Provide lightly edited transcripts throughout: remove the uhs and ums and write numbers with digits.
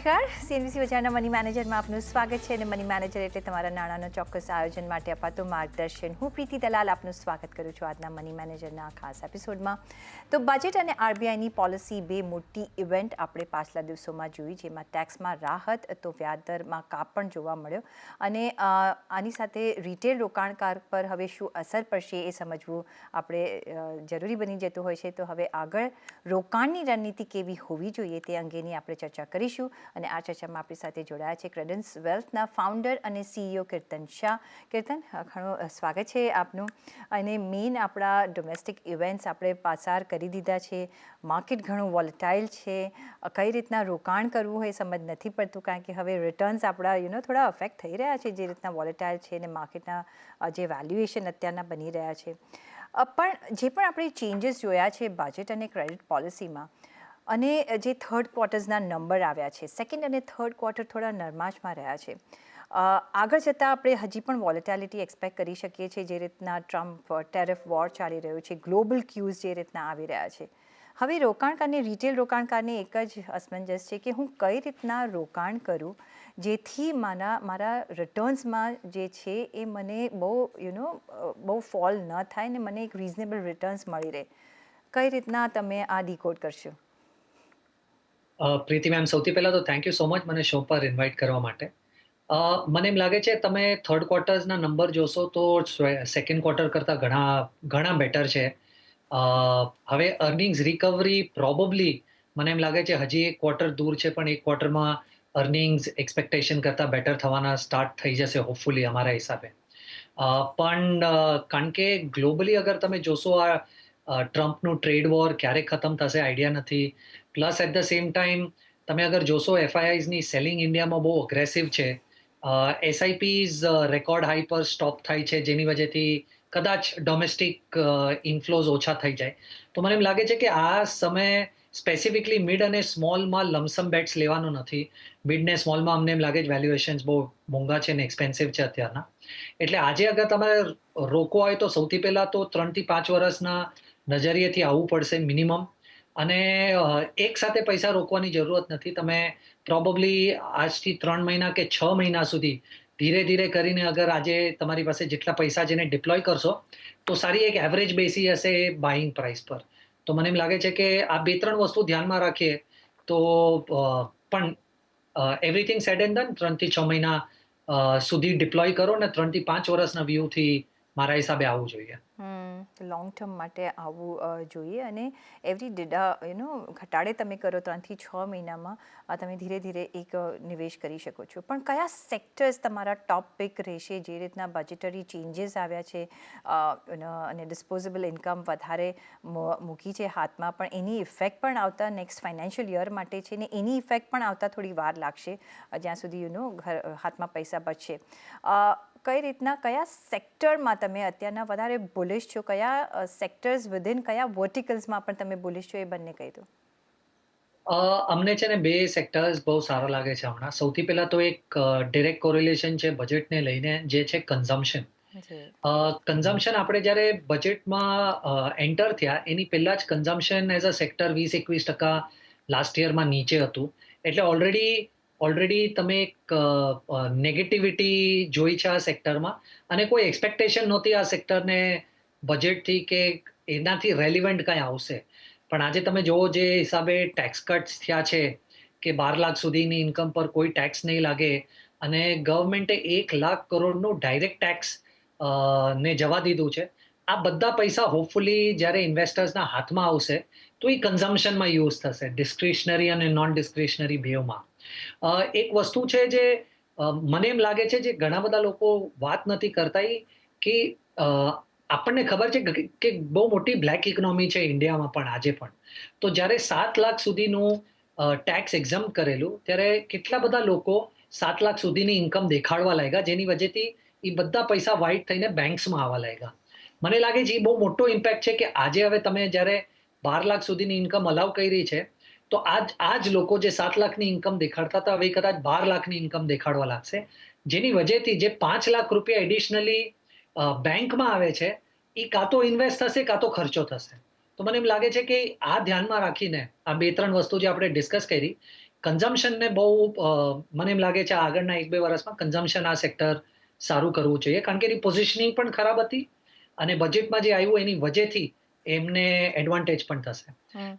નમસ્કાર, સીએનબીસી બજારના મની મેનેજરમાં આપનું સ્વાગત છે અને મની મેનેજર એટલે તમારા નાણાંનો ચોક્કસ આયોજન માટે અપાતું માર્ગદર્શન. હું પ્રીતિ દલાલ આપનું સ્વાગત કરું છું આજના મની મેનેજરના ખાસ એપિસોડમાં. તો બજેટ અને આરબીઆઈની પોલિસી બે મોટી ઇવેન્ટ આપણે પાછલા દિવસોમાં જોઈ, જેમાં ટેક્સમાં રાહત તો વ્યાજદરમાં કાપ પણ જોવા મળ્યો અને આની સાથે રિટેલ રોકાણકાર પર હવે શું અસર પડશે એ સમજવું આપણે જરૂરી બની જતું હોય છે. તો હવે આગળ રોકાણની રણનીતિ કેવી હોવી જોઈએ તે અંગેની આપણે ચર્ચા કરીશું અને આ ચર્ચામાં આપણી સાથે જોડાયા છે ક્રેડન્સ વેલ્થના ફાઉન્ડર અને સીઈઓ કીર્તન શાહ. કીર્તન, ઘણું સ્વાગત છે આપનું. અને મેઇન આપણા ડોમેસ્ટિક ઇવેન્ટ્સ આપણે પાસાર કરી દીધા છે. માર્કેટ ઘણું વોલેટાઇલ છે. કઈ રીતના રોકાણ કરવું એ સમજ નથી પડતું, કારણ કે હવે રિટર્ન્સ આપણા થોડા અફેક્ટ થઈ રહ્યા છે જે રીતના વોલેટાઇલ છે અને માર્કેટના જે વેલ્યુએશન અત્યારના બની રહ્યા છે. પણ જે પણ આપણે ચેન્જીસ જોયા છે બજેટ અને ક્રેડિટ પોલિસીમાં, અને જે થર્ડ ક્વાર્ટર્સના નંબર આવ્યા છે, સેકન્ડ અને થર્ડ ક્વાર્ટર થોડા નરમાશમાં રહ્યા છે. આગળ જતાં આપણે હજી પણ વોલેટાલિટી એક્સપેક્ટ કરી શકીએ છીએ જે રીતના ટ્રમ્પ ટેરિફ વોર ચાલી રહ્યું છે, ગ્લોબલ ક્યુઝ જે રીતના આવી રહ્યા છે. હવે રોકાણકારને, રિટેલ રોકાણકારને એક જ અસમંજસ છે કે હું કઈ રીતના રોકાણ કરું જેથી મારા રિટર્ન્સમાં જે છે એ મને બહુ ફોલ ન થાય ને મને એક રિઝનેબલ રિટર્ન્સ મળી રહે. કઈ રીતના તમે આ ડીકોડ કરશો? પ્રીતિ મેમ, સૌથી પહેલા તો થેન્ક યુ સો મચ મને શો પર ઇન્વાઇટ કરવા માટે. મને એમ લાગે છે તમે થર્ડ ક્વાર્ટર્સના નંબર જોશો તો સેકન્ડ ક્વાર્ટર કરતાં ઘણા બેટર છે. હવે અર્નિંગ્સ રિકવરી પ્રોબેબલી મને એમ લાગે છે હજી એક ક્વાર્ટર દૂર છે, પણ એક ક્વાર્ટરમાં અર્નિંગ્સ એક્સપેક્ટેશન કરતાં બેટર થવાના સ્ટાર્ટ થઈ જશે હોપફુલી અમારા હિસાબે. પણ કારણ કે ગ્લોબલી અગર તમે જોશો ટ્રમ્પનું ટ્રેડ વોર ક્યારે ખતમ થશે આઈડિયા નથી. Plus at the same time તમે અગર જોશો એફઆઈઆઈઝની સેલિંગ ઇન્ડિયામાં બહુ અગ્રેસિવ છે. એસઆઈપીઝ રેકોર્ડ હાઈ પર સ્ટોપ થાય છે, જેની વજહથી કદાચ ડોમેસ્ટિક ઇન્ફ્લોઝ ઓછા થઈ જાય. તો મને એમ લાગે છે કે આ સમય સ્પેસિફિકલી મિડ અને સ્મોલમાં લમસમ બેટ્સ લેવાનો નથી. મિડ ને સ્મોલમાં અમને એમ લાગે છે વેલ્યુએશન્સ બહુ મોંઘા છે ને એક્સપેન્સિવ છે અત્યારના. એટલે આજે અગર તમારે રોકવો હોય તો સૌથી પહેલા તો 3 થી 5 વર્ષના નજરિયેથી આવવું પડશે મિનિમમ. અને એક સાથે પૈસા રોકવાની જરૂરત નથી. તમે પ્રોબેબલી આજથી 3 મહિના કે 6 મહિના સુધી ધીરે ધીરે કરીને અગર આજે તમારી પાસે જેટલા પૈસા જેને ડિપ્લોય કરશો તો સારી એક એવરેજ બેસી હશે બાઇંગ પ્રાઇસ પર. તો મને એમ લાગે છે કે આ 2-3 વસ્તુ ધ્યાનમાં રાખીએ તો પણ એવરીથિંગ સેડ એન્ડ ડન 3 થી 6 મહિના સુધી ડિપ્લોય કરો ને 3 થી 5 વર્ષના વ્યૂથી મારા હિસાબે આવવું જોઈએ. લોંગ ટર્મ માટે આવવું જોઈએ અને એવરી ઘટાડે તમે કરો 3 થી 6 મહિનામાં તમે ધીરે ધીરે એક નિવેશ કરી શકો છો. પણ કયા સેક્ટર્સ તમારા ટોપ પિક રહેશે જે રીતના બજેટરી ચેન્જીસ આવ્યા છે અને ડિસ્પોઝેબલ ઇન્કમ વધારે મૂકી છે હાથમાં, પણ એની ઇફેક્ટ પણ આવતા નેક્સ્ટ ફાઇનાન્શિયલ યર માટે છે ને એની ઇફેક્ટ પણ આવતા થોડી વાર લાગશે જ્યાં સુધી હાથમાં પૈસા બચશે. કઈ રીતના, કયા સેક્ટરમાં તમે અત્યારના વધારે બુલિશ છો, કયા સેક્ટર્સ વિધિન કયા વર્ટિકલ્સમાં પણ તમે બુલિશ છો, એ બંને કહી દો. અમને છે ને બે સેક્ટર્સ બહુ સારા લાગે છે હમણાં. સૌથી પહેલા તો એક ડિરેક્ટ કોરિલેશન છે બજેટને લઈને, જે છે કન્ઝમ્પશન. કન્ઝમ્પશન આપણે જ્યારે બજેટમાં એન્ટર થયા એની પહેલા જ consumption as a sector 20-21% last યરમાં નીચે હતું. એટલે ઓલરેડી તમે એક નેગેટિવિટી જોઈ છે આ સેક્ટરમાં અને કોઈ એક્સપેક્ટેશન નહોતી આ સેક્ટરને બજેટથી કે એનાથી રેલિવન્ટ કંઈ આવશે. પણ આજે તમે જોવો જે હિસાબે ટેક્સ કટ્સ થયા છે કે 12 લાખ સુધીની ઇન્કમ પર કોઈ ટેક્સ નહીં લાગે અને ગવર્મેન્ટે 1 લાખ કરોડનું ડાયરેક્ટ ટેક્સ ને જવા દીધું છે. આ બધા પૈસા હોપફુલી જ્યારે ઇન્વેસ્ટર્સના હાથમાં આવશે તો એ કન્ઝમ્પશનમાં યુઝ થશે, ડિસ્ક્રિશનરી અને નોન ડિસ્ક્રિશનરી બેવમાં. એક વસ્તુ છે જે મને એમ લાગે છે જે ઘણા બધા લોકો વાત નથી કરતા કે આપણને ખબર છે કે બહુ મોટી બ્લેક ઇકોનોમી છે ઇન્ડિયામાં પણ આજે પણ. તો જ્યારે 7 લાખ સુધીનું ટેક્સ એક્ઝમ્પ કરેલું ત્યારે કેટલા બધા લોકો 7 લાખ સુધીની ઇન્કમ દેખાડવા લાગ્યા, જેની વજહથી એ બધા પૈસા વાઇટ થઈને બેંક્સમાં આવવા લાગ્યા. મને લાગે છે એ બહુ મોટો ઇમ્પેક્ટ છે કે આજે હવે તમે જ્યારે 12 લાખ સુધીની ઇન્કમ અલાઉ કરી છે તો આ જ લોકો જે 7 લાખની ઇન્કમ દેખાડતા હતા હવે કદાચ 12 લાખની ઇન્કમ દેખાડવા લાગશે, જેની વજહથી જે 5 લાખ રૂપિયા એડિશનલી બેંકમાં આવે છે એ કાં તો ઇન્વેસ્ટ થશે કાં તો ખર્ચો થશે. તો મને એમ લાગે છે કે આ ધ્યાનમાં રાખીને આ 2-3 વસ્તુ જે આપણે ડિસ્કસ કરી કન્ઝમ્પશનને બહુ મને એમ લાગે છે આગળના 1-2 વર્ષમાં કન્ઝમ્પશન આ સેક્ટર સારું કરવું જોઈએ. કારણ કે એની પોઝિશનિંગ પણ ખરાબ હતી અને બજેટમાં જે આવ્યું એની વજહથી એમને એડવાન્ટેજ પણ થશે. હમ.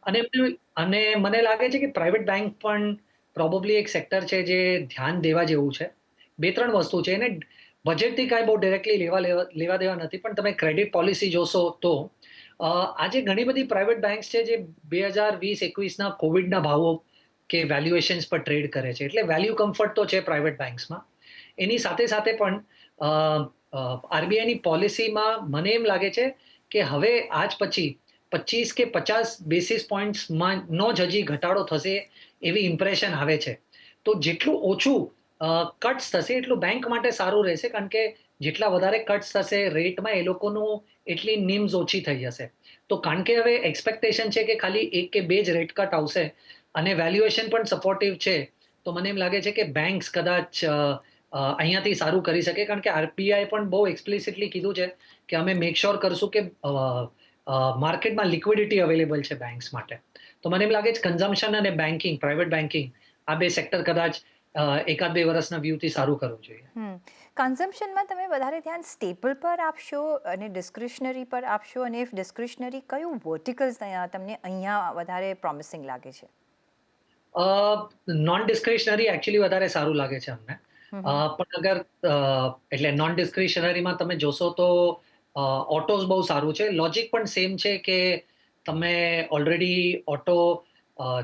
અને મને લાગે છે કે પ્રાઇવેટ બેંક પણ પ્રોબેબલી એક સેક્ટર છે જે ધ્યાન દેવા જેવું છે. 2-3 વસ્તુ છે. એને બજેટથી કાંઈ બહુ ડાયરેક્ટલી લેવા દેવા નથી. પણ તમે ક્રેડિટ પોલિસી જોશો તો આજે ઘણી બધી પ્રાઇવેટ બેંક્સ છે જે 2020-21ના કોવિડના ભાવો કે વેલ્યુએશન્સ પર ટ્રેડ કરે છે. એટલે વેલ્યુ કમ્ફર્ટ તો છે પ્રાઇવેટ બેંક્સમાં. એની સાથે સાથે પણ આરબીઆઈની પોલિસીમાં મને એમ લાગે છે કે હવે આજ પછી 25 કે 50 બેસિસ પોઈન્ટ્સમાં નો જ હજી ઘટાડો થશે એવી ઇમ્પ્રેશન આવે છે. તો જેટલું ઓછું કટ્સ થશે એટલું બેંક માટે સારું રહેશે. કારણ કે જેટલા વધારે કટ્સ થશે રેટમાં એ લોકોનું એટલી નિમ્સ ઓછી થઈ જશે. તો કારણ કે હવે એક્સપેક્ટેશન છે કે ખાલી 1 કે 2 જ રેટ કટ આવશે અને વેલ્યુએશન પણ સપોર્ટિવ છે. તો મને એમ લાગે છે કે બેંક્સ કદાચ અહીંયાથી સારું કરી શકે. કારણ કે આરબીઆઈ પણ બહુ એક્સપ્લિસિટલી કીધું છે કે અમે મેક શ્યોર કરશું કે માર્કેટમાં લિક્વિડિટી અવેલેબલ છે બેંક્સ માટે. તો મને એમ લાગે છે કન્ઝમ્પશન અને બેન્કિંગ, પ્રાઇવેટ બેન્કિંગ આ 2 સેક્ટર કદાચ 1-2 વર્ષના વ્યૂથી સારું કરવું જોઈએ. કન્ઝમ્પશનમાં તમે વધારે ધ્યાન સ્ટેપલ પર આપશો અને ડિસ્ક્રિશનરી પર આપશો, અને ઇફ ડિસ્ક્રિશનરી કયું વર્ટિકલ્સ તમને અહીંયા વધારે પ્રોમિસિંગ લાગે છે? નોન ડિસ્ક્રિશનરી એકચ્યુઅલી વધારે સારું લાગે છે અમને. પણ અગર એટલે નોન ડિસ્ક્રિશનરીમાં તમે જોશો તો ઓટોઝ બહુ સારું છે. લોજિક પણ સેમ છે કે તમે ઓલરેડી ઓટો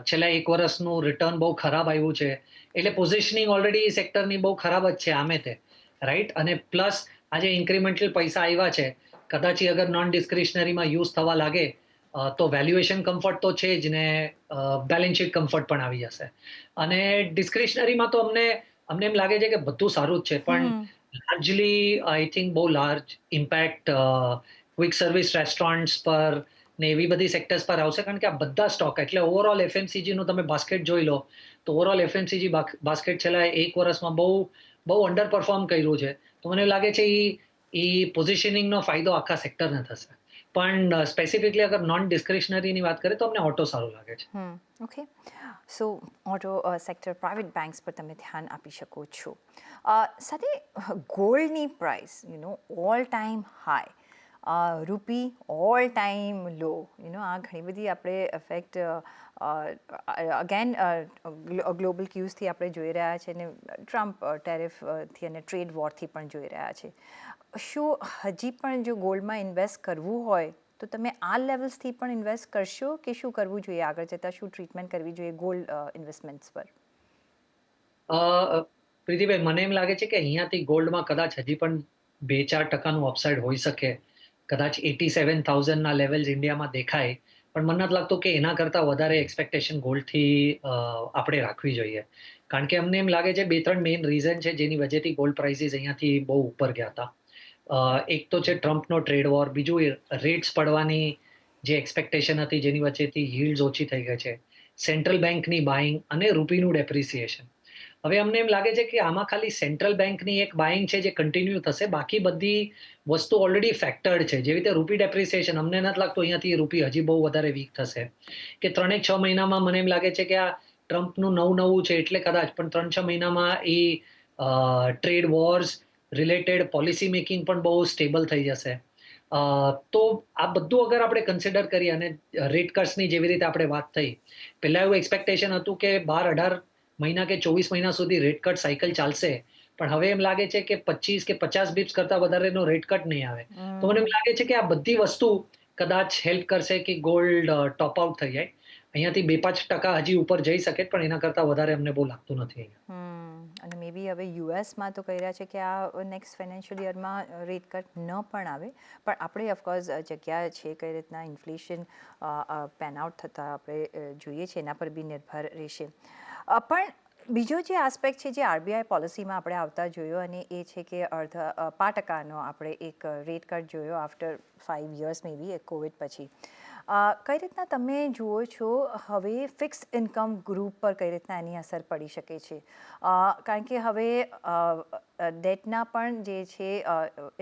છેલ્લા 1 વર્ષનું રિટર્ન બહુ ખરાબ આવ્યું છે. એટલે પોઝિશનિંગ ઓલરેડી સેક્ટરની બહુ ખરાબ જ છે આમે તે, રાઈટ? અને પ્લસ આજે ઇન્ક્રિમેન્ટલ પૈસા આવ્યા છે. કદાચ અગર નોન ડિસ્ક્રિશનરીમાં યુઝ થવા લાગે તો વેલ્યુએશન કમ્ફર્ટ તો છે જ ને, બેલેન્સ શીટ કમ્ફર્ટ પણ આવી જશે. અને ડિસ્ક્રિશનરીમાં તો અમને એમ લાગે છે કે બધું સારું જ છે. પણ લાર્જલી આઈ થિંક બહુ large impact quick service restaurants પર ને એવી બધી સેક્ટર્સ પર આવશે. કારણ કે આ બધા સ્ટોક એટલે ઓવરઓલ એફએમસીજીનું તમે બાસ્કેટ જોઈ લો તો ઓવરઓલ એફએમસીજી બાસ્કેટ છેલ્લા 1 વર્ષમાં બહુ અંડર પરફોર્મ કર્યું છે. તો મને લાગે છે એ પોઝિશનિંગનો ફાયદો આખા સેક્ટરને થશે. પણ સ્પેસિફિકલી અગર નોન ડિસ્ક્રિશનરીની વાત કરીએ તો અમને ઓટો સારું લાગે છે. ઓકે. સો ઓટો સેક્ટર, પ્રાઇવેટ બેંક્સ પર તમે ધ્યાન આપી શકો છો. સાથે ગોલ્ડની પ્રાઇસ ઓલ ટાઈમ હાઈ, રૂપી ઓલ ટાઈમ લો, આ ઘણી બધી આપણે ઇફેક્ટ અગેન ગ્લોબલ ક્યુઝથી આપણે જોઈ રહ્યા છે, અને ટ્રમ્પ ટેરિફથી અને ટ્રેડ વોરથી પણ જોઈ રહ્યા છે. શું હજી પણ જો ગોલ્ડમાં ઇન્વેસ્ટ કરવું હોય તો તમે આ લેવલ્સથી પણ ઇન્વેસ્ટ કરશો, કે શું કરવું જોઈએ આગળ જતાં? શું ટ્રીટમેન્ટ કરવી જોઈએ ગોલ્ડ ઇન્વેસ્ટમેન્ટ્સ પર? પ્રીતિભાઈ, મને એમ લાગે છે કે અહીંયાથી ગોલ્ડમાં કદાચ હજી પણ 2-4% અપસાઇડ હોઈ શકે. કદાચ 87,000ના લેવલ્સ ઇન્ડિયામાં દેખાય. પણ મને નથી લાગતું કે એના કરતાં વધારે એક્સપેક્ટેશન ગોલ્ડથી આપણે રાખવી જોઈએ. કારણ કે અમને એમ લાગે છે 2-3 મેઇન રીઝન છે જેની વજહથી ગોલ્ડ પ્રાઇસીસ અહીંયાથી બહુ ઉપર ગયા હતા. એક તો છે ટ્રમ્પનો ટ્રેડ વોર, બીજું રેટ્સ પડવાની જે એક્સપેક્ટેશન હતી જેની વચ્ચેથી યીલ્ડ્સ ઓછી થઈ ગઈ છે, સેન્ટ્રલ બેંકની બાઇંગ અને રૂપીનું ડેપ્રિસિએશન. હવે અમને એમ લાગે છે કે આમાં ખાલી સેન્ટ્રલ બેંકની એક બાઇંગ છે જે કન્ટિન્યુ થશે. બાકી બધી વસ્તુ ઓલરેડી ફેક્ટર્ડ છે. જેવી રીતે રૂપી ડેપ્રિસિએશન, અમને નથી લાગતું અહીંયાથી રૂપી હજી બહુ વધારે વીક થશે. કે 3-6 મહિનામાં મને એમ લાગે છે કે આ ટ્રમ્પનું નવું છે એટલે કદાચ, પણ 3-6 મહિનામાં એ trade wars related policy making પણ બહુ સ્ટેબલ થઈ જશે. તો આ બધું અગર આપણે કન્સિડર કરીએ અને રેટ કટ્સની જેવી રીતે આપણે વાત થઈ, પહેલા એવું એક્સપેક્ટેશન હતું કે 12-18 મહિના કે 24 મહિના સુધી રેટ કટ સાયકલ ચાલશે. પણ હવે એમ લાગે છે કે 25 કે 50 બિપ્સ કરતાં વધારેનો રેટ કટ નહીં આવે. તો મને એમ લાગે છે કે આ બધી વસ્તુ કદાચ હેલ્પ કરશે કે ગોલ્ડ ટોપ આઉટ થઈ જાય. અહીંયાથી 2-5% હજી ઉપર જઈ શકે, પણ એના કરતાં વધારે અમને બહુ લાગતું નથી. અને મે બી હવે યુએસમાં તો કહી રહ્યા છે કે આ નેક્સ્ટ ફાઇનાન્શિયલ યરમાં રેટ કટ ન પણ આવે, પણ આપણે ઓફકોર્સ જગ્યા છે કઈ રીતના ઇન્ફ્લેશન પેન આઉટ થતાં આપણે જોઈએ છીએ એના પર બી નિર્ભર રહેશે. પણ બીજો જે આસ્પેક્ટ છે જે આરબીઆઈ પોલિસીમાં આપણે આવતા જોયો, અને એ છે કે 5% આપણે એક રેટ કટ જોયો આફ્ટર 5 યર્સ મે બી કોવિડ પછી. કઈ રીતના તમે જુઓ છો હવે ફિક્સ ઇન્કમ ગ્રુપ પર કઈ રીતના એની અસર પડી શકે છે? કારણ કે હવે ડેટના પણ જે છે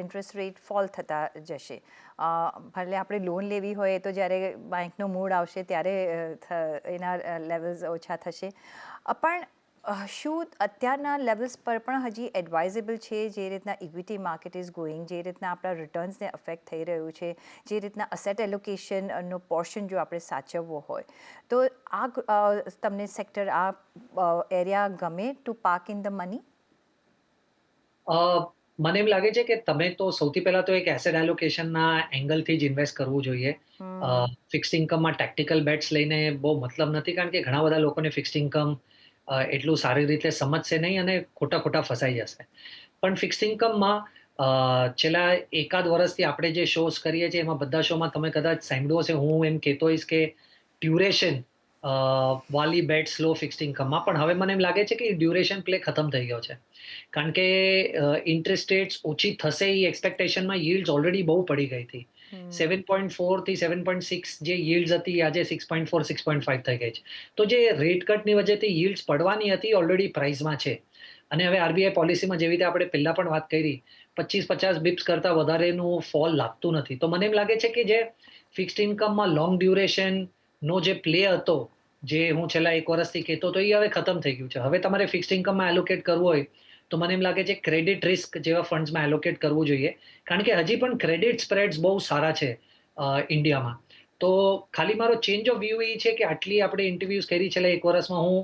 ઇન્ટરેસ્ટ રેટ ફોલ થતા જશે. ભલે આપણે લોન લેવી હોય તો જ્યારે બેંકનો મૂડ આવશે ત્યારે એના લેવલ્સ ઓછા થશે. પણ શું અત્યારના લેવલ્સ પર પણ હજી એડવાઇઝેબલ છે, જે રીતના ઇક્વિટી માર્કેટ ઇઝ ગોઈંગ, જે રીતના આપણા રિટર્ન્સને અફેક્ટ થઈ રહ્યું છે, જે રીતના અસેટ એલોકેશનનો પોર્શન જો આપણે સાચવવો હોય, તો તમને સેક્ટર, એરિયા ગમે to park in the money? મને એમ લાગે છે કે તમે તો સૌથી પહેલા તો એક એસેટ એલોકેશનના એંગલથી જ ઇન્વેસ્ટ કરવું જોઈએ. ફિક્સ્ડ ઇન્કમમાં ટેક્ટિકલ બેટ્સ લઈને બહુ મતલબ નથી, કારણ કે ઘણા બધા લોકોને ફિક્સ્ડ ઇન્કમ એટલું સારી રીતે સમજશે નહીં અને ખોટા ફસાઈ જશે. પણ ફિક્સ્ડ ઇન્કમમાં છેલ્લા એકાદ વર્ષથી આપણે જે શોઝ કરીએ છીએ એમાં બધા શોમાં તમે કદાચ સાંભળ્યું હશે, હું એમ કહેતો હોઈશ કે ડ્યુરેશન વાલી બેટ્સ લો ફિક્સ્ડ ઇન્કમમાં. પણ હવે મને એમ લાગે છે કે ડ્યુરેશન પ્લે ખતમ થઈ ગયો છે, કારણ કે ઇન્ટરેસ્ટ રેટ્સ ઓછી થશે એ એક્સપેક્ટેશનમાં yield's ઓલરેડી બહુ પડી ગઈ હતી. 7.4 થી 7.6 જે yields હતી આજે 6.4 6.5 થઈ ગઈ છે. તો જે રેટ કટની વજહથી yields પડવાની હતી ઓલરેડી પ્રાઇસમાં છે. અને હવે આરબીઆઈ પોલિસીમાં જેવી રીતે આપણે પહેલા પણ વાત કરી, 25-50 બિપ્સ કરતા વધારેનું ફોલ લાગતું નથી. તો મને એમ લાગે છે કે જે ફિક્સ્ડ ઇન્કમમાં લોંગ ડ્યુરેશનનો જે પ્લે હતો, જે હું છેલ્લા એક વર્ષથી કહેતો હતો, એ હવે ખતમ થઈ ગયું છે. હવે તમારે ફિક્સ્ડ ઇન્કમમાં એલોકેટ કરવું હોય તો મને એમ લાગે છે ક્રેડિટ રિસ્ક જેવા ફંડ્સમાં એલોકેટ કરવું જોઈએ, કારણ કે હજી પણ ક્રેડિટ સ્પ્રેડ્સ બહુ સારા છે ઇન્ડિયામાં. તો ખાલી મારો ચેન્જ ઓફ વ્યૂ એ છે કે આટલી આપણે ઇન્ટરવ્યુઝ કરી છેલ્લા એક વર્ષમાં હું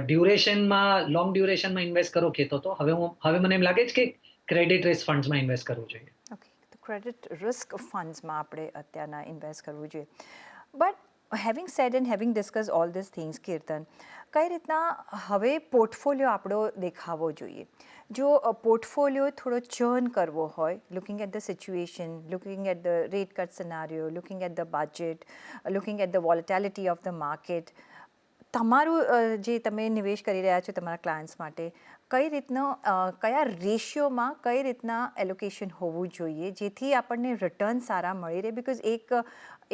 ડ્યુરેશનમાં, લોંગ ડ્યુરેશનમાં ઇન્વેસ્ટ કરો કહેતો હતો. હવે મને એમ લાગે છે કે ક્રેડિટ રિસ્ક ફંડ્સમાં ઇન્વેસ્ટ કરવું જોઈએ. ઓકે, તો ક્રેડિટ રિસ્ક ફંડ્સમાં આપણે અત્યારના ઇન્વેસ્ટ કરવું જોઈએ. But having said and having discuss all this things, Kirtan, કઈ રીતના હવે પોર્ટફોલિયો આપણો દેખાવો જોઈએ? જો પોર્ટફોલિયો થોડો ચર્ન કરવો હોય, looking at the situation, looking at the rate cut scenario, looking at the budget, looking at the volatility of the market, તમારું જે તમે નિવેશ કરી રહ્યા છો તમારા ક્લાયન્ટ્સ માટે, કઈ રીતનો, કયા રેશિયોમાં કઈ રીતના એલોકેશન હોવું જોઈએ જેથી આપણને રિટર્ન સારા મળી રહે? બિકોઝ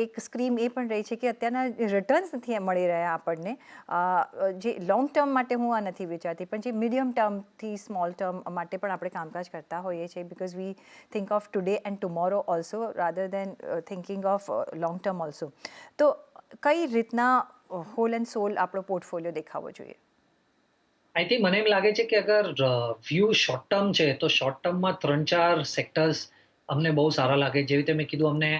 એક સ્ક્રીમ એ પણ રહી છે કે અત્યારના રિટર્ન્સ નથી મળી રહ્યા આપણને. જે લોંગ ટર્મ માટે હું આ નથી વિચારતી, પણ જે મીડિયમ ટર્મથી સ્મોલ ટર્મ માટે પણ આપણે કામકાજ કરતા હોઈએ છીએ, because we think of today and tomorrow also rather then thinking of long term also. તો કઈ રીતના હોલ એન્ડ સોલ આપણો પોર્ટફોલિયો દેખાવો જોઈએ? આઈ થિંક મને એમ લાગે છે કે અગર વ્યૂ શોર્ટ ટર્મ છે તો શોર્ટ ટર્મમાં 3-4 સેક્ટર્સ અમને બહુ સારા લાગે. જેવી રીતે મેં કીધું, અમને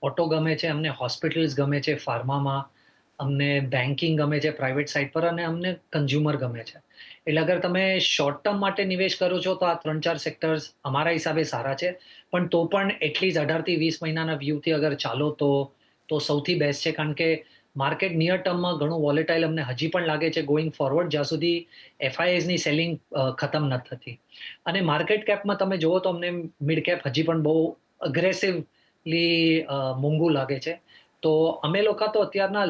ઓટો ગમે છે, અમને હોસ્પિટલ્સ ગમે છે ફાર્મામાં, અમને બેન્કિંગ ગમે છે પ્રાઇવેટ સાઇડ પર, અને અમને કન્ઝ્યુમર ગમે છે. એટલે અગર તમે શોર્ટ ટર્મ માટે નિવેશ કરો છો તો આ 3-4 સેક્ટર્સ અમારા હિસાબે સારા છે. પણ તો પણ એટલીસ્ટ 18-20 મહિનાના વ્યૂથી અગર ચાલો તો સૌથી બેસ્ટ છે, કારણ કે માર્કેટ નિયર ટર્મમાં ઘણું વોલેટાઇલ અમને હજી પણ લાગે છે ગોઈંગ ફોરવર્ડ, જ્યાં સુધી એફઆઈએસની સેલિંગ ખતમ નથી થતી. અને માર્કેટ કેપમાં તમે જુઓ તો અમને મિડ કેપ હજી પણ બહુ અગ્રેસિવલી મોંઘું લાગે છે. તો અમે લોકો તો અત્યારના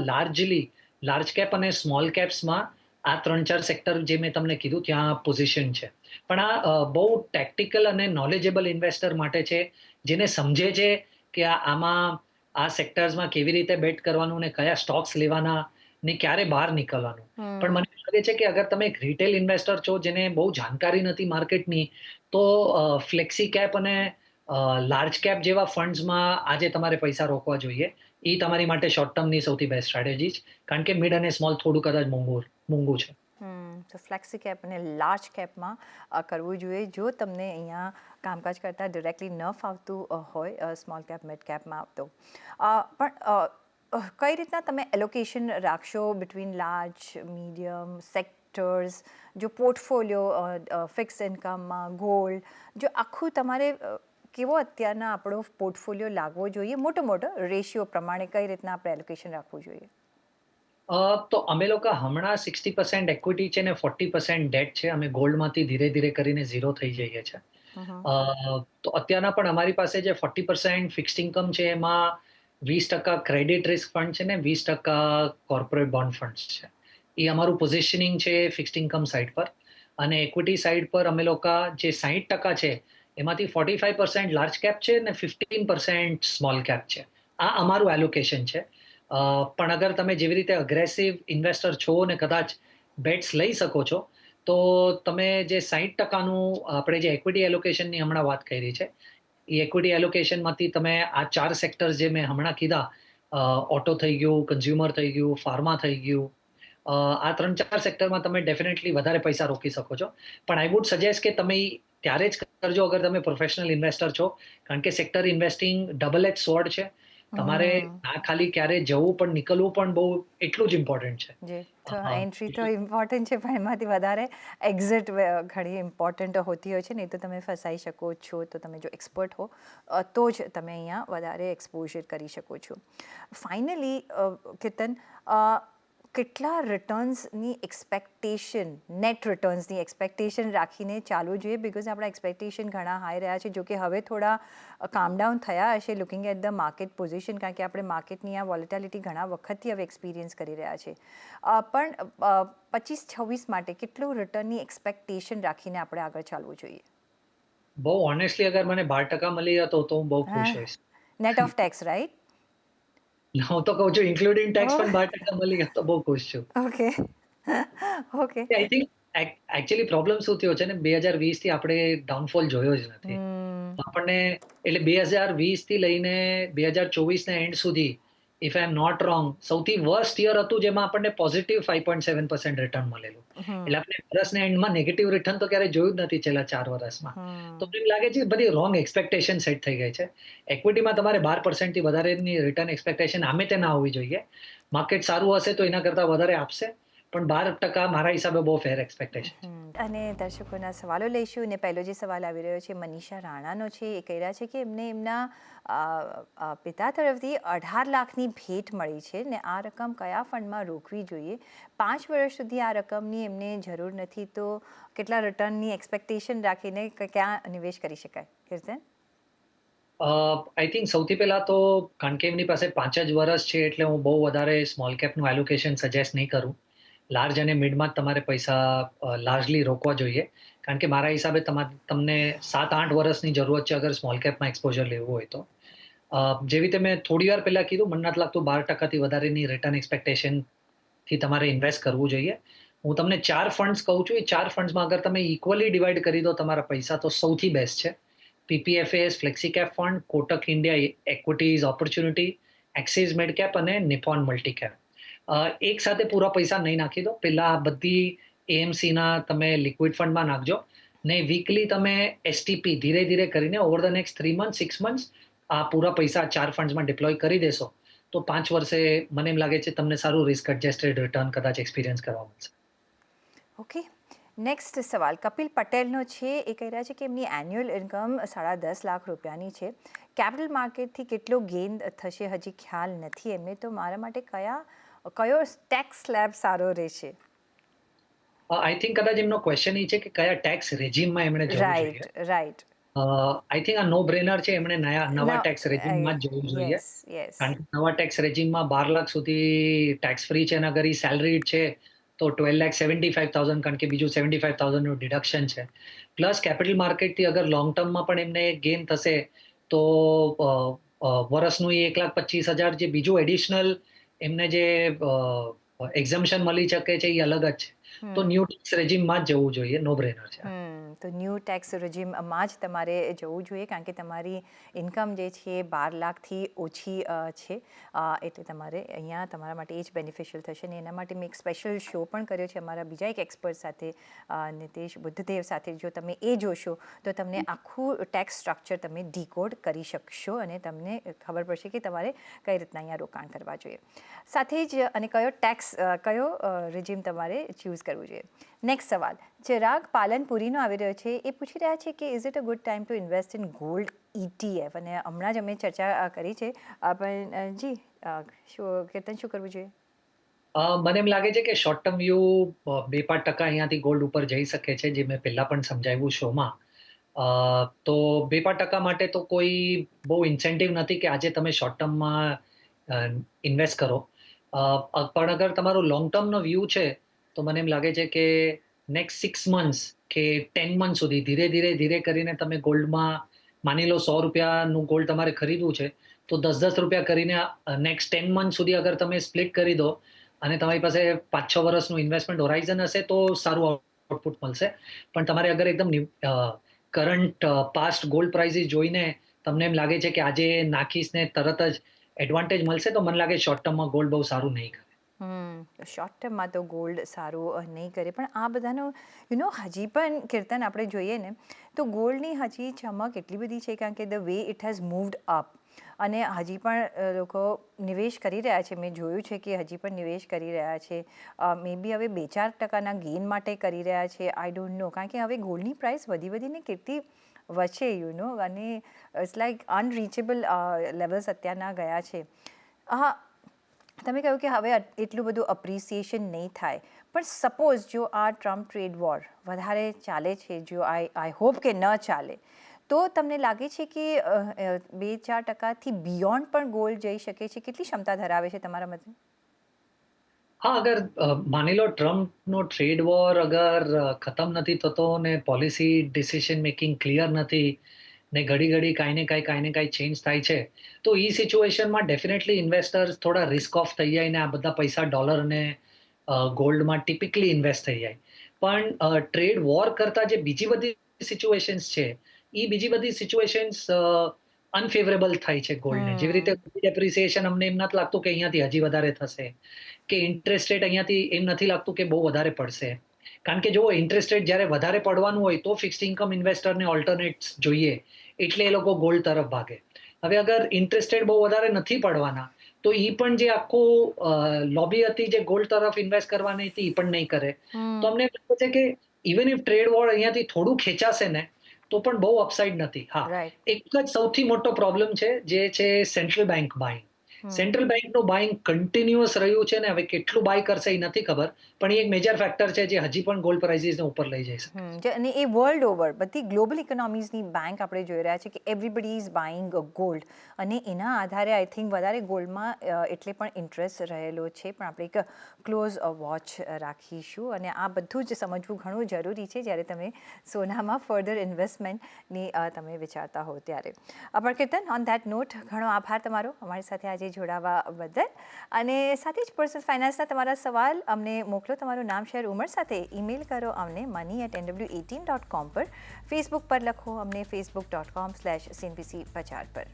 લાર્જ કેપ અને સ્મોલ કેપ્સમાં આ 3-4 સેક્ટર જે મેં તમને કીધું ત્યાં પોઝિશન છે. પણ આ બહુ ટેક્ટિકલ અને નોલેજેબલ ઇન્વેસ્ટર માટે છે, જેને સમજે છે કે આમાં આ સેક્ટર્સમાં કેવી રીતે બેટ કરવાનું ને કયા સ્ટોક્સ લેવાના ને ક્યારે બહાર નીકળવાનું. પણ મને લાગે છે કે અગર તમે એક રિટેલ ઇન્વેસ્ટર છો જેને બહુ જાણકારી નથી માર્કેટની, તો ફ્લેક્સી કેપ અને લાર્જ કેપ જેવા ફંડ્સમાં આજે તમારે પૈસા રોકવા જોઈએ. એ તમારી માટે શોર્ટ ટર્મની સૌથી બેસ્ટ સ્ટ્રેટેજી છે, કારણ કે મિડ અને સ્મોલ થોડું કદાચ મોંઘું છે. તો ફ્લેક્સી કેપ અને લાર્જ કેપમાં કરવું જોઈએ જો તમને અહીંયા કામકાજ કરતાં ડિરેક્ટલી ન ફાવતું હોય સ્મોલ કેપ મિડ કેપમાં. તો પણ કઈ રીતના તમે એલોકેશન રાખશો બિટવીન લાર્જ, મીડિયમ, સેક્ટર્સ, જો પોર્ટફોલિયો ફિક્સ ઇન્કમમાં, ગોલ્ડ, જો આખું તમારે કેવો અત્યારના આપણો પોર્ટફોલિયો લાગવો જોઈએ, મોટો રેશિયો પ્રમાણે કઈ રીતના આપણે એલોકેશન રાખવું જોઈએ? તો અમે લોકો હમણાં 60% ઇક્વિટી છે ને 40% ડેટ છે. અમે ગોલ્ડમાંથી ધીરે ધીરે કરીને ઝીરો થઈ જઈએ છીએ. તો અત્યારના પણ અમારી પાસે જે 40% ફિક્સ્ડ ઇન્કમ છે એમાં 20% ક્રેડિટ રિસ્ક ફંડ છે ને 20% કોર્પોરેટ બોન્ડ ફંડ્સ છે. એ અમારું પોઝિશનિંગ છે ફિક્સ્ડ ઇન્કમ સાઇડ પર. અને ઇક્વિટી સાઇડ પર અમે લોકો જે 60% છે એમાંથી 45% લાર્જ કેપ છે ને 15% સ્મોલ કેપ છે. આ અમારું એલોકેશન છે. પણ અગર તમે જેવી રીતે અગ્રેસિવ ઇન્વેસ્ટર છો ને કદાચ બેટ્સ લઈ શકો છો, તો તમે જે 60%નું આપણે જે ઇક્વિટી એલોકેશનની હમણાં વાત કરી છે, એ ઇક્વિટી એલોકેશનમાંથી તમે આ 4 સેક્ટર્સ જે મેં હમણાં કીધા, ઓટો થઈ ગયું, કન્ઝ્યુમર થઈ ગયું, ફાર્મા થઈ ગયું, આ 3-4 સેક્ટરમાં તમે ડેફિનેટલી વધારે પૈસા રોકી શકો છો. પણ આઈ વુડ સજેસ્ટ કે તમે ત્યારે જ કરજો અગર તમે પ્રોફેશનલ ઇન્વેસ્ટર છો, કારણ કે સેક્ટર ઇન્વેસ્ટિંગ ડબલ એજ સોર્ડ છે. તમારે ના ખાલી ક્યારે જવું પણ નીકળવું પણ બહુ એટલું જ ઇમ્પોર્ટન્ટ છે. જી, તો હા, એન્ટ્રી તો ઇમ્પોર્ટન્ટ છે પણ એમાંથી વધારે એક્ઝિટ ઘણી ઇમ્પોર્ટન્ટ હોતી હોય છે, નહીં તો તમે ફસાઈ શકો છો. તો તમે જો એક્સપર્ટ હો તો જ તમે અહીંયા વધારે એક્સપોઝર કરી શકો છો. ફાઇનલી કીર્તન, કેટલા રિટર્ન્સની એક્સપેક્ટેશન, નેટ રિટર્ન્સની એક્સપેક્ટેશન રાખીને ચાલવું જોઈએ? બિકોઝ આપણા એક્સપેક્ટેશન ઘણા હાઈ રહ્યા છે, જો કે હવે થોડા કામ ડાઉન થયા હશે looking at the market position, કારણ કે આપણે માર્કેટની આ વોલેટિલિટી ઘણા વખતથી હવે એક્સપિરિયન્સ કરી રહ્યા છે. પણ 25-26 માટે કેટલું રિટર્નની એક્સપેક્ટેશન રાખીને આપણે આગળ ચાલવું જોઈએ? બહુ ઓનેસ્ટલી અગર મને 12% મળી હતો તો હું બહુ હા, ખુશ હોઈશ. Net of tax, right? હું તો કહું છું ઇન્ક્લુડિંગ ટેક્સ ઓહ, પણ 12% મળી ગયા તો બહુ ખુશ છું. Okay. Okay. I think actually problem શું થયો છે ને, 2020 થી આપણે ડાઉનફોલ જોયો જ નથી. આપણને એટલે 2020 થી લઈને 2024 ના એન્ડ સુધી, if I am not wrong, સૌથી વર્સ્ટ યર હતું જેમાં આપણને પોઝિટિવ 5.7% રિટર્ન મળેલું. એટલે આપણે વર્ષના એન્ડમાં નેગેટિવ રિટર્ન તો ક્યારે જોયું જ નથી છેલ્લા 4 વર્ષમાં. તો એમ લાગે છે બધી રોંગ એક્સપેક્ટેશન સેટ થઈ ગઈ છે. ઇક્વિટીમાં તમારે 12% થી વધારેની રિટર્ન એક્સપેક્ટેશન આમે તે ના હોવી જોઈએ. માર્કેટ સારું હશે તો એના કરતાં વધારે આપશે, પણ 12% મારા હિસાબે બહુ ફેર એક્સપેક્ટેશન છે. અને દર્શકોના સવાલો લઈશું. અને પહેલો જે સવાલ આવી રહ્યો છે મનીષા રાણાનો છે. એ કહી રહ્યા છે કે એમને એમના પિતા તરફથી 18 લાખની ભેટ મળી છે ને આ રકમ કયા ફંડમાં રોકવી જોઈએ? 5 વર્ષ સુધી આ રકમની એમને જરૂર નથી, તો કેટલા રિટર્નની એક્સપેક્ટેશન રાખીને ક્યાં નિવેશ કરી શકાય? કીર્તન? આઈ થિંક સૌથી પહેલા તો કારણ કે એમની પાસે 5 જ વર્ષ છે, એટલે હું બહુ વધારે સ્મોલ કેપનું એલોકેશન સજેસ્ટ નહીં કરું. લાર્જ અને મિડમાં જ તમારે પૈસા લાર્જલી રોકવા જોઈએ, કારણ કે મારા હિસાબે તમને 7-8 વર્ષની જરૂરત છે અગર સ્મોલ કેપમાં એક્સપોઝર લેવું હોય તો. જેવી રીતે મેં થોડી વાર પહેલા કીધું, મને નથી લાગતું 12%થી વધારેની રિટર્ન એક્સપેક્ટેશનથી તમારે ઇન્વેસ્ટ કરવું જોઈએ. હું તમને 4 ફંડ્સ કહું છું. એ 4 ફંડ્સમાં અગર તમે ઇક્વલી ડિવાઈડ કરી દો તમારા પૈસા તો સૌથી બેસ્ટ છે. PPFAS, flexi cap fund, Kotak India equities opportunity, Axis mid cap અને નિપોન મલ્ટી કેપ. એક સાથે પૂરા પૈસા નહીં નાખી દો. પહેલા બધી એએમસીના તમે લિક્વિડ ફંડમાં નાખજો, ને વીકલી તમે એસટીપી ધીરે ધીરે કરીને over the next 3 month 6 months આ પૂરા પૈસા 4 ફંડ્સમાં ડિપ્લોય કરી દેશો તો 5 વર્ષે મને એમ લાગે છે તમને સારું રિસ્ક એડજસ્ટેડ રિટર્ન કદાચ એક્સપિરિયન્સ કરવા મળશે. ઓકે. નેક્સ્ટ સવાલ કપિલ પટેલનો છે. એ કહી રહ્યા છે કે એમની એન્યુઅલ ઇન્કમ 10.5 લાખ રૂપિયાની છે. કેપિટલ માર્કેટથી કેટલો ગેઇન થશે હજી ખ્યાલ નથી એમને, તો મારા માટે કયો ટેક્સ સ્લેબ સારો રહેશે? આઈ થિંક કદાચ એમનો ક્વેશ્ચન એ છે કે કયા ટેક્સ રેજીમમાં એમણે જવું જોઈએ. Right, right. આઈ થિંક આ નો બ્રેનર છે, એમણે નવા ટેક્સ રેજીમમાં જ જવું જોઈએ. Yes, yes. કારણ કે નવા ટેક્સ રેજીમમાં 12 લાખ સુધી ટેક્સ ફ્રી છે, અને અગર એ સેલરીડ છે તો 12,75,000, કારણ કે બીજું 75,000 નું ડિડક્શન છે. પ્લસ કેપિટલ માર્કેટથી અગર લોંગ ટર્મમાં પણ એમને ગેઇન થશે તો વર્ષનું એ 1,25,000 જે બીજું એડિશનલ એમને જે એક્ઝમ્પશન મળી શકે છે એ અલગ જ છે. તો ન્યૂ ટેક્સ રેજીમમાં જ જવું જોઈએ, નો બ્રેનર છે. તો ન્યૂ ટેક્સ રેજીમમાં જ તમારે જવું જોઈએ, કારણ કે તમારી ઇન્કમ જે છે એ 12 લાખથી ઓછી છે. એટલે તમારે અહીંયા તમારા માટે એ જ બેનિફિશિયલ થશે. ને એના માટે મેં એક સ્પેશિયલ શો પણ કર્યો છે અમારા બીજા એક એક્સપર્ટ સાથે, નિતેશ બુદ્ધદેવ સાથે. જો તમે એ જોશો તો તમને આખું ટેક્સ સ્ટ્રક્ચર તમે ડીકોડ કરી શકશો અને તમને ખબર પડશે કે તમારે કઈ રીતના અહીંયા રોકાણ કરવા જોઈએ. સાથે જ અને કયો રેજીમ તમારે ચૂઝ કરવું જોઈએ. નેક્સ્ટ સવાલ ચિરાગ પાલનપુરીનો આવી રહ્યો છે. એ પૂછી રહ્યા છે કે is it a good time to invest in gold ETF? અને હમણાં જ અમે ચર્ચા કરી છે, પણ જી કીર્તન શું કરવું જોઈએ? મને એમ લાગે છે કે શોર્ટ ટર્મ વ્યૂ 2-5% અહીંયાથી ગોલ્ડ ઉપર જઈ શકે છે, જે મેં પહેલા પણ સમજાવ્યું શોમાં. તો 2-5% માટે તો કોઈ બહુ ઇન્સેન્ટિવ નથી કે આજે તમે શોર્ટ ટર્મમાં ઇન્વેસ્ટ કરો. પણ અગર તમારું લોંગ ટર્મનો વ્યૂ છે તો મને એમ લાગે છે કે નેક્સ્ટ 6 મંથ્સ કે 10 મંથ સુધી ધીરે ધીરે કરીને તમે ગોલ્ડમાં માની લો ₹100 ગોલ્ડ તમારે ખરીદવું છે, તો 10-10 રૂપિયા કરીને નેક્સ્ટ 10 મંથ સુધી અગર તમે સ્પ્લિટ કરી દો અને તમારી પાસે 5-6 વર્ષનું ઇન્વેસ્ટમેન્ટ હોરાઇઝન હશે તો સારું આઉટપુટ મળશે. પણ તમારે અગર એકદમ કરંટ પાસ્ટ ગોલ્ડ પ્રાઇસીસ જોઈને તમને એમ લાગે છે કે આજે નાખીશ ને તરત જ એડવાન્ટેજ મળશે, તો મને લાગે શોર્ટ ટર્મમાં ગોલ્ડ બહુ સારું નહીં કરે. શોર્ટ ટર્મમાં તો ગોલ્ડ સારું નહીં કરે, પણ આ બધાનો હજી પણ કીર્તન આપણે જોઈએ ને તો ગોલ્ડની હજી ચમક એટલી બધી છે, કારણ કે the way it has moved up અને હજી પણ લોકો નિવેશ કરી રહ્યા છે. મેં જોયું છે કે હજી પણ નિવેશ કરી રહ્યા છે. મે બી હવે 2-4% ગેઇન માટે કરી રહ્યા છે. આઈ ડોન્ટ નો, કારણ કે હવે ગોલ્ડની પ્રાઇસ વધી કેટલી વચ્ચે અને ઇટ્સ લાઈક અનરીચેબલ લેવલ્સ અત્યારના ગયા છે. તમે કહ્યું કે હવે એટલું બધું અપ્રિસિએશન નહીં થાય, પણ સપોઝ જો આ ટ્રમ્પ ટ્રેડ વોર વધારે ચાલે છે, જો આઈ હોપ કે ન ચાલે, તો તમને લાગે છે કે 2-4%થી બિયોન્ડ પણ ગોલ્ડ જઈ શકે છે? કેટલી ક્ષમતા ધરાવે છે તમારા મતે? હા, અગર માની લો ટ્રમ્પનો ટ્રેડ વોર અગર ખતમ નથી થતો ને પોલિસી ડિસિઝન મેકિંગ ક્લિયર નથી ને ઘડી કાંઈ ને કાંઈ ચેન્જ થાય છે, તો એ સિચ્યુએશનમાં ડેફિનેટલી ઇન્વેસ્ટર્સ થોડા રિસ્ક ઓફ થઈ જાય ને આ બધા પૈસા ડોલર અને ગોલ્ડમાં ટિપિકલી ઇન્વેસ્ટ થઈ જાય. પણ ટ્રેડ વોર કરતાં જે બીજી બધી સિચ્યુએશન્સ છે, એ બીજી બધી સિચ્યુએશન્સ અનફેવરેબલ થાય છે ગોલ્ડને. જેવી રીતે ડેપ્રિસિએશન અમને એમ નથી લાગતું કે અહીંયાથી હજી વધારે થશે, કે ઇન્ટરેસ્ટ રેટ અહીંયાથી એમ નથી લાગતું કે બહુ વધારે પડશે. કારણ કે જો ઇન્ટરેસ્ટ રેટ જ્યારે વધારે પડવાનું હોય તો ફિક્સ્ડ ઇન્કમ ઇન્વેસ્ટરને ઓલ્ટરનેટ્સ જોઈએ, એટલે એ લોકો ગોલ્ડ તરફ ભાગે. હવે અગર ઇન્ટરેસ્ટ રેટ બહુ વધારે નથી પડવાના, તો એ પણ જે આખું લોબી હતી જે ગોલ્ડ તરફ ઇન્વેસ્ટ કરવાની હતી એ પણ નહીં કરે. તો અમને લાગે છે કે ઇવન ઇફ ટ્રેડ વોર અહીંયાથી થોડું ખેંચાશે ને તો પણ બહુ અપસાઇડ નથી. હા, એક જ સૌથી મોટો પ્રોબ્લેમ છે જે છે સેન્ટ્રલ બેંક બાઇંગ. સેન્ટ્રલ બેંકનું બાઇંગ કન્ટિન્યુઅસ રહ્યું છે ને હવે કેટલું બાય કરશે એ નથી ખબર, પણ એ એક મેજર ફેક્ટર છે જે હજી પણ ગોલ્ડ પ્રાઇસીસને ઉપર લઈ જઈ શકે. અને એ વર્લ્ડ ઓવર બધી ગ્લોબલ ઇકોનોમીઝની બેંક આપણે જોઈ રહ્યા છે કે એવરીબડી ઇઝ બાઇંગ ગોલ્ડ, અને એના આધારે આઈ થિંક વધારે ગોલ્ડમાં એટલે પણ ઇન્ટરેસ્ટ રહેલો છે. પણ આપણે એક ક્લોઝ વોચ રાખીશું, અને આ બધું જ સમજવું ઘણું જરૂરી છે જ્યારે તમે સોનામાં ફર્ધર ઇન્વેસ્ટમેન્ટની તમે વિચારતા હો ત્યારે. પણ કીર્તન, ઓન ધેટ નોટ ઘણો આભાર તમારો અમારી સાથે આજે જોડાવા બદલ, અને સાથે જ પર્સનલ ફાઇનાન્સના તમારા સવાલ અમને મોકલો. તમારું નામ, શહેર, ઉંમર સાથે ઈમેલ કરો અમને money@nw18.com પર. ફેસબુક પર લખો અમને facebook.com/cnbc-bachar પર.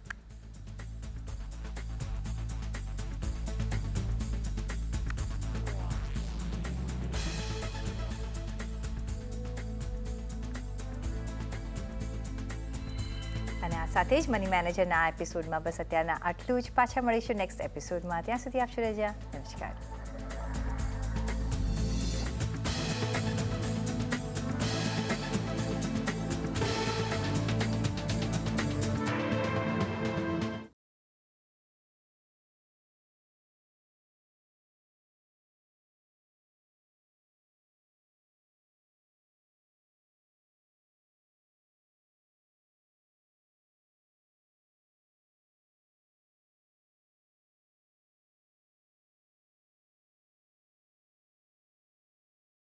અને આ સાથે જ મની મેનેજરના આ એપિસોડમાં બસ અત્યારના આટલું જ. પાછા મળીશું નેક્સ્ટ એપિસોડમાં. ત્યાં સુધી આપશો રજા. નમસ્કાર.